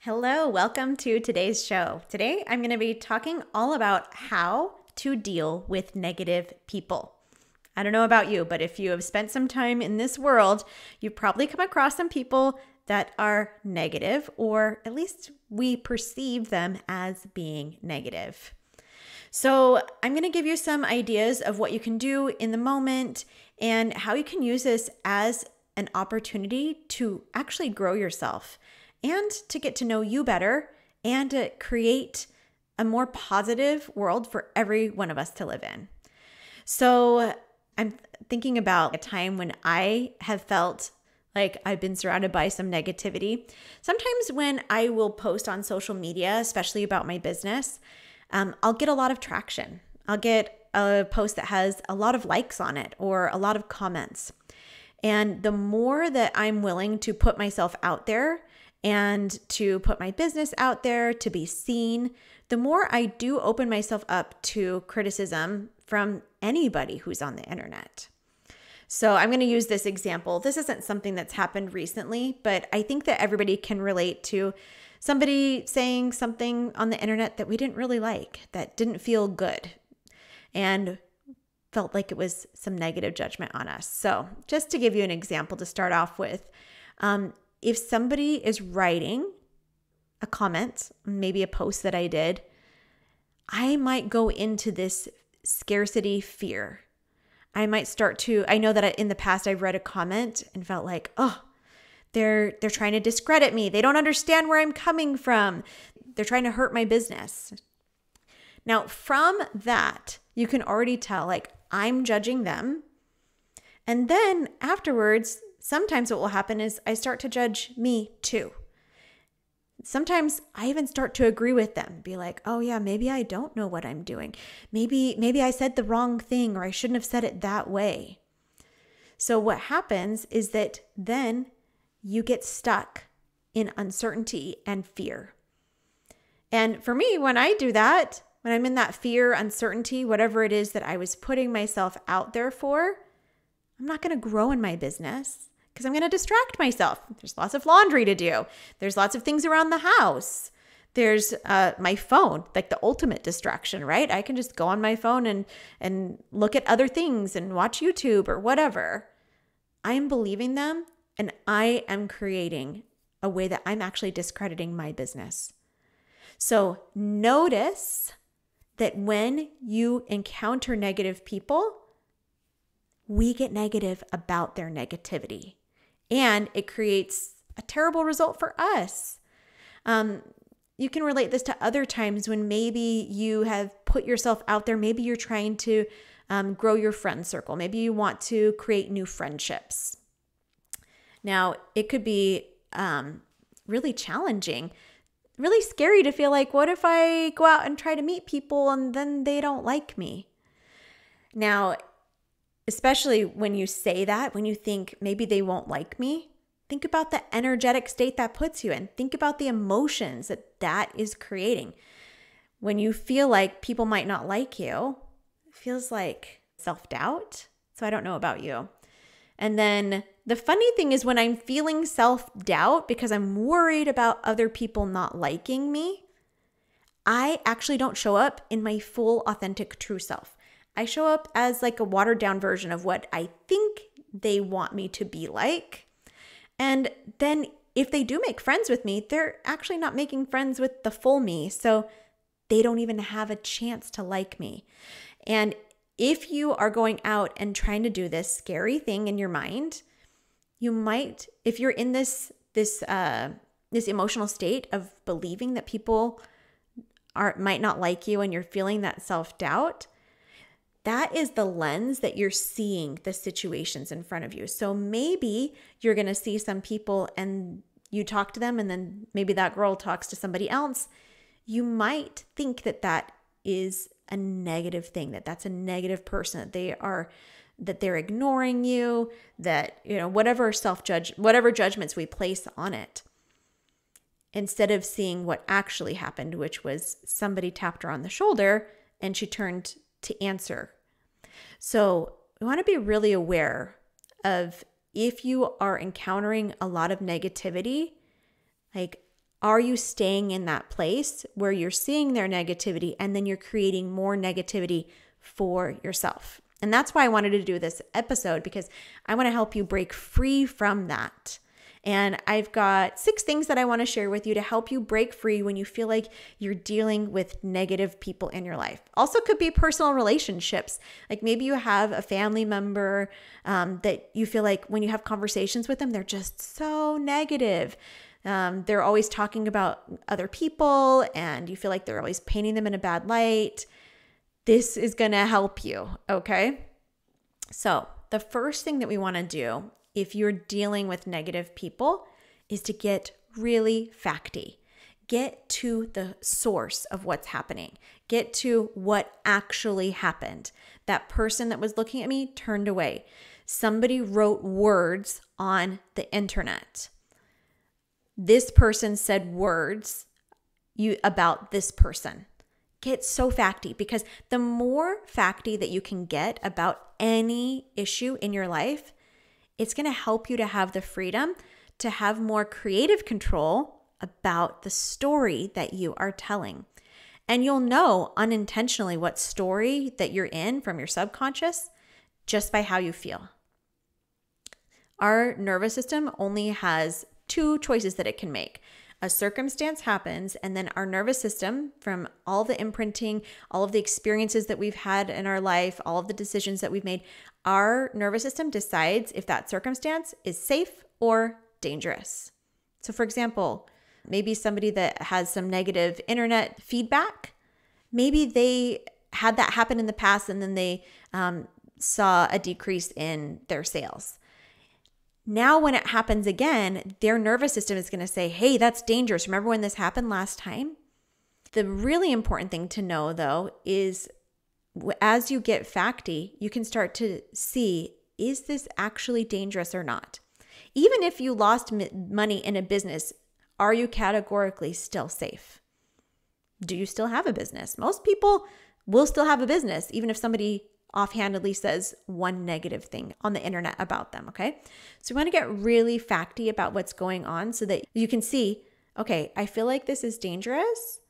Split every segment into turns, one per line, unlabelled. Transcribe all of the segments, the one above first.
Hello, welcome to today's show. Today, I'm going to be talking all about how to deal with negative people. I don't know about you, but if you have spent some time in this world, you've probably come across some people that are negative, or at least we perceive them as being negative. So I'm going to give you some ideas of what you can do in the moment and how you can use this as an opportunity to actually grow yourself and to get to know you better and to create a more positive world for every one of us to live in. So I'm thinking about a time when I have felt like I've been surrounded by some negativity. Sometimes when I will post on social media, especially about my business, I'll get a lot of traction. I'll get a post that has a lot of likes on it or a lot of comments. And the more that I'm willing to put myself out there and to put my business out there to be seen, the more I do open myself up to criticism from anybody who's on the internet. So I'm going to use this example. This isn't something that's happened recently, but I think that everybody can relate to somebody saying something on the internet that we didn't really like, that didn't feel good, and felt like it was some negative judgment on us. So just to give you an example to start off with, if somebody is writing a comment, maybe a post that I did, I might go into this scarcity fear. I might start to, I know that in the past I've read a comment and felt like, oh, they're trying to discredit me. They don't understand where I'm coming from. They're trying to hurt my business. Now, from that, you can already tell, like, I'm judging them. And then afterwards, sometimes what will happen is I start to judge me too. Sometimes I even start to agree with them, be like, oh yeah, maybe I don't know what I'm doing. Maybe I said the wrong thing, or I shouldn't have said it that way. So what happens is that then you get stuck in uncertainty and fear. And for me, when I do that, when I'm in that fear, uncertainty, whatever it is that I was putting myself out there for, I'm not going to grow in my business because I'm going to distract myself. There's lots of laundry to do. There's lots of things around the house. There's my phone, like the ultimate distraction, right? I can just go on my phone and look at other things and watch YouTube or whatever. I am believing them, and I am creating a way that I'm actually discrediting my business. So notice that when you encounter negative people, we get negative about their negativity, and it creates a terrible result for us. You can relate this to other times when maybe you have put yourself out there. Maybe you're trying to grow your friend circle. Maybe you want to create new friendships. Now, it could be really challenging, really scary to feel like, what if I go out and try to meet people and then they don't like me? Now, especially when you say that, when you think maybe they won't like me, think about the energetic state that puts you in. Think about the emotions that is creating. When you feel like people might not like you, it feels like self-doubt. So I don't know about you. And then the funny thing is when I'm feeling self-doubt because I'm worried about other people not liking me, I actually don't show up in my full, authentic, true self. I show up as like a watered down version of what I think they want me to be like. And then if they do make friends with me, they're actually not making friends with the full me. So they don't even have a chance to like me. And if you are going out and trying to do this scary thing in your mind, you might, if you're in this emotional state of believing that people might not like you and you're feeling that self-doubt, that is the lens that you're seeing the situations in front of you. So maybe you're going to see some people and you talk to them, and then maybe that girl talks to somebody else. You might think that that is a negative thing, that's a negative person, that they're ignoring you, that, whatever whatever judgments we place on it, instead of seeing what actually happened, which was somebody tapped her on the shoulder and she turned to answer. So we want to be really aware of, if you are encountering a lot of negativity, like, Are you staying in that place where you're seeing their negativity and then you're creating more negativity for yourself? And that's why I wanted to do this episode, because I want to help you break free from that. And I've got 6 things that I want to share with you to help you break free when you feel like you're dealing with negative people in your life. Also could be personal relationships. Like maybe you have a family member that you feel like when you have conversations with them, they're just so negative. They're always talking about other people and you feel like they're always painting them in a bad light. This is going to help you, okay? So the first thing that we want to do if you're dealing with negative people is to get really facty. Get to the source of what's happening. Get to what actually happened. That person that was looking at me turned away. Somebody wrote words on the internet. This person said words about this person. Get so facty, because the more facty that you can get about any issue in your life, it's going to help you to have the freedom to have more creative control about the story that you are telling. And you'll know unintentionally what story that you're in from your subconscious just by how you feel. Our nervous system only has 2 choices that it can make. A circumstance happens, and then our nervous system, from all the imprinting, all of the experiences that we've had in our life, all of the decisions that we've made, our nervous system decides if that circumstance is safe or dangerous. So for example, maybe somebody that has some negative internet feedback, maybe they had that happen in the past and then they saw a decrease in their sales. Now, when it happens again, their nervous system is going to say, hey, that's dangerous. Remember when this happened last time? The really important thing to know, though, is as you get facty, you can start to see, is this actually dangerous or not? Even if you lost money in a business, are you categorically still safe? Do you still have a business? Most people will still have a business, even if somebody offhandedly says one negative thing on the internet about them, okay? So we want to get really facty about what's going on so that you can see, okay, I feel like this is dangerous.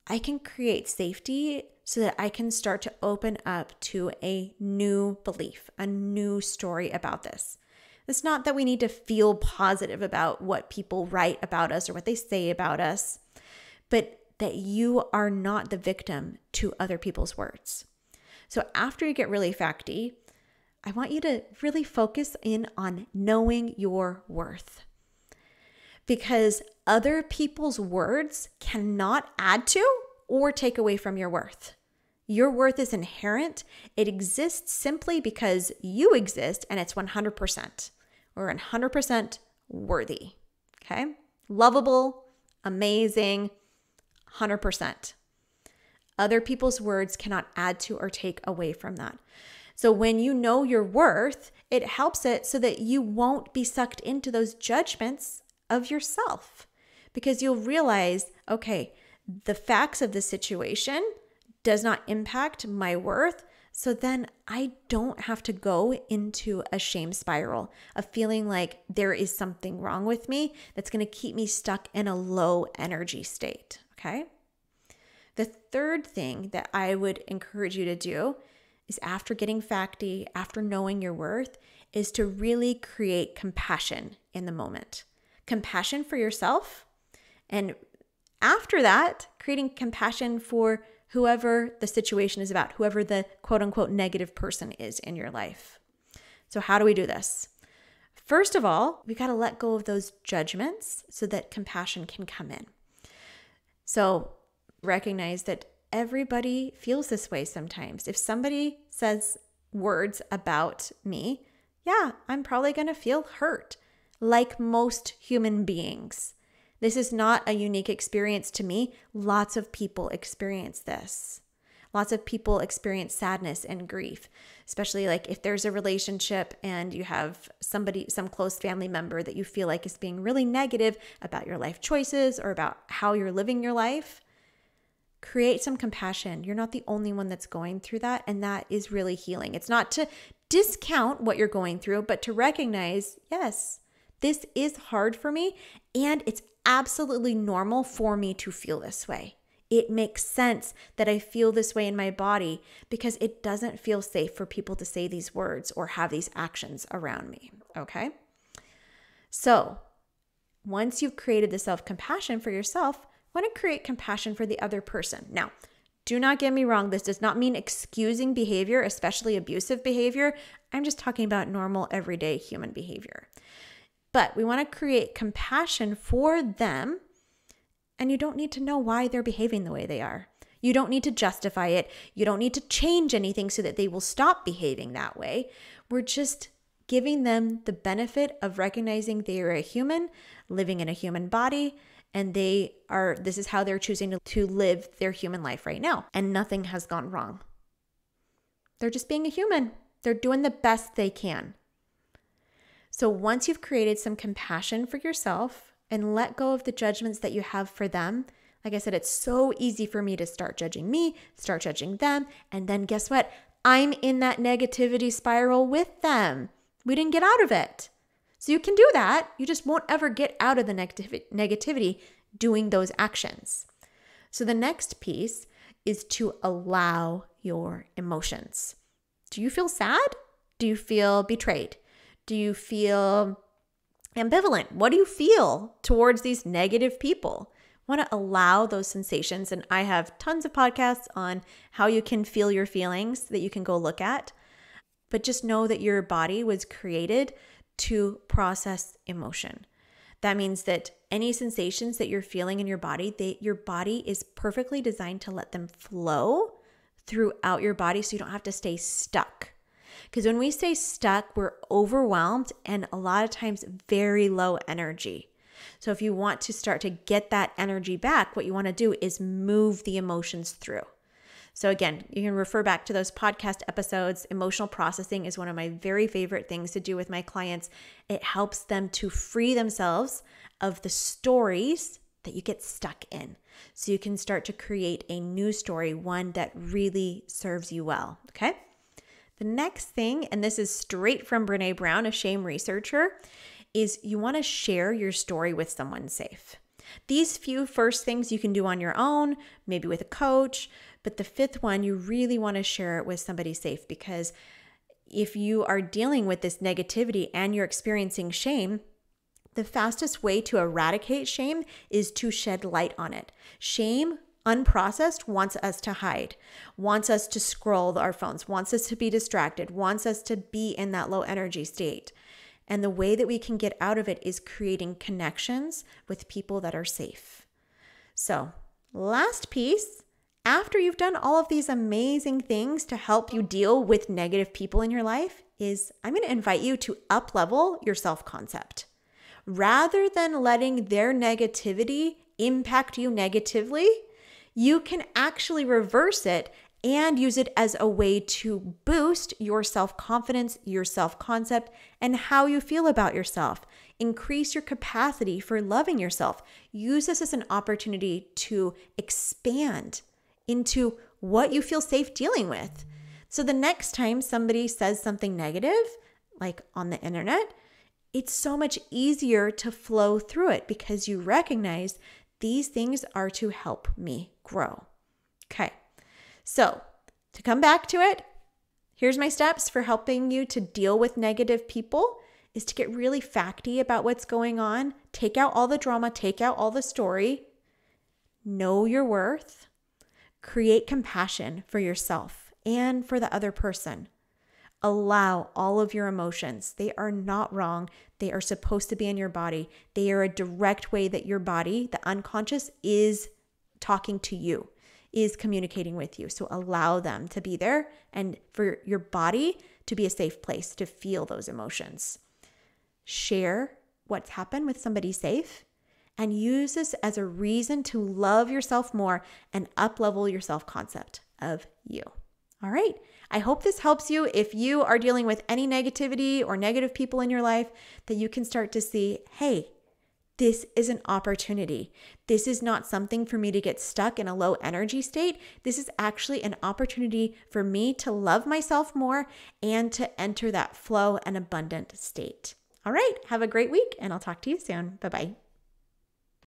I can create safety so that I can start to open up to a new belief, a new story about this. It's not that we need to feel positive about what people write about us or what they say about us, but that you are not the victim to other people's words. So after you get really facty, I want you to really focus in on knowing your worth, because other people's words cannot add to or take away from your worth. Your worth is inherent. It exists simply because you exist, and it's 100%. We're 100% worthy, okay? Lovable, amazing, 100%. Other people's words cannot add to or take away from that. So when you know your worth, it helps it so that you won't be sucked into those judgments of yourself, because you'll realize, okay, the facts of the situation does not impact my worth. So then I don't have to go into a shame spiral of feeling like there is something wrong with me that's going to keep me stuck in a low energy state, okay? The third thing that I would encourage you to do is, after getting facty, after knowing your worth, is to really create compassion in the moment. Compassion for yourself, and after that, creating compassion for whoever the situation is about, whoever the quote unquote negative person is in your life. So how do we do this? First of all, we got to let go of those judgments so that compassion can come in. So recognize that everybody feels this way sometimes. If somebody says words about me, yeah, I'm probably going to feel hurt, like most human beings. This is not a unique experience to me. Lots of people experience this. Lots of people experience sadness and grief, especially like if there's a relationship and you have somebody, some close family member that you feel like is being really negative about your life choices or about how you're living your life. Create some compassion. You're not the only one that's going through that, and that is really healing. It's not to discount what you're going through, but to recognize, yes, this is hard for me, and it's absolutely normal for me to feel this way. It makes sense that I feel this way in my body because it doesn't feel safe for people to say these words or have these actions around me, okay? So once you've created the self-compassion for yourself, want to create compassion for the other person. Now, do not get me wrong. This does not mean excusing behavior, especially abusive behavior. I'm just talking about normal, everyday human behavior. But we want to create compassion for them, and you don't need to know why they're behaving the way they are. You don't need to justify it. You don't need to change anything so that they will stop behaving that way. We're just giving them the benefit of recognizing they are a human, living in a human body, and this is how they're choosing to live their human life right now. And nothing has gone wrong. They're just being a human. They're doing the best they can. So once you've created some compassion for yourself and let go of the judgments that you have for them, like I said, it's so easy for me to start judging me, start judging them, and then guess what? I'm in that negativity spiral with them. We didn't get out of it. So you can do that. You just won't ever get out of the negativity doing those actions. So the next piece is to allow your emotions. Do you feel sad? Do you feel betrayed? Do you feel ambivalent? What do you feel towards these negative people? Want to allow those sensations. And I have tons of podcasts on how you can feel your feelings that you can go look at. But just know that your body was created to process emotion. That means that any sensations that you're feeling in your body, your body is perfectly designed to let them flow throughout your body so you don't have to stay stuck. Because when we stay stuck, we're overwhelmed and a lot of times very low energy. So if you want to start to get that energy back, what you want to do is move the emotions through. So again, you can refer back to those podcast episodes. Emotional processing is one of my very favorite things to do with my clients. It helps them to free themselves of the stories that you get stuck in. So you can start to create a new story, one that really serves you well, okay? The next thing, and this is straight from Brené Brown, a shame researcher, is you want to share your story with someone safe. These few first things you can do on your own, maybe with a coach, but the fifth one, you really want to share it with somebody safe, because if you are dealing with this negativity and you're experiencing shame, the fastest way to eradicate shame is to shed light on it. Shame, unprocessed, wants us to hide, wants us to scroll our phones, wants us to be distracted, wants us to be in that low energy state. And the way that we can get out of it is creating connections with people that are safe. So, last piece, after you've done all of these amazing things to help you deal with negative people in your life, is I'm going to invite you to up-level your self-concept. Rather than letting their negativity impact you negatively, you can actually reverse it and use it as a way to boost your self-confidence, your self-concept, and how you feel about yourself. Increase your capacity for loving yourself. Use this as an opportunity to expand into what you feel safe dealing with. So the next time somebody says something negative, like on the internet, it's so much easier to flow through it because you recognize these things are to help me grow. Okay. So to come back to it, here's my steps for helping you to deal with negative people is to get really facty about what's going on. Take out all the drama, take out all the story, know your worth, create compassion for yourself and for the other person. Allow all of your emotions. They are not wrong. They are supposed to be in your body. They are a direct way that your body, the unconscious, is talking to you, is communicating with you. So allow them to be there and for your body to be a safe place to feel those emotions. Share what's happened with somebody safe and use this as a reason to love yourself more and up-level your self-concept of you. All right. I hope this helps you if you are dealing with any negativity or negative people in your life, that you can start to see, hey, this is an opportunity. This is not something for me to get stuck in a low energy state. This is actually an opportunity for me to love myself more and to enter that flow and abundant state. All right. Have a great week and I'll talk to you soon. Bye-bye.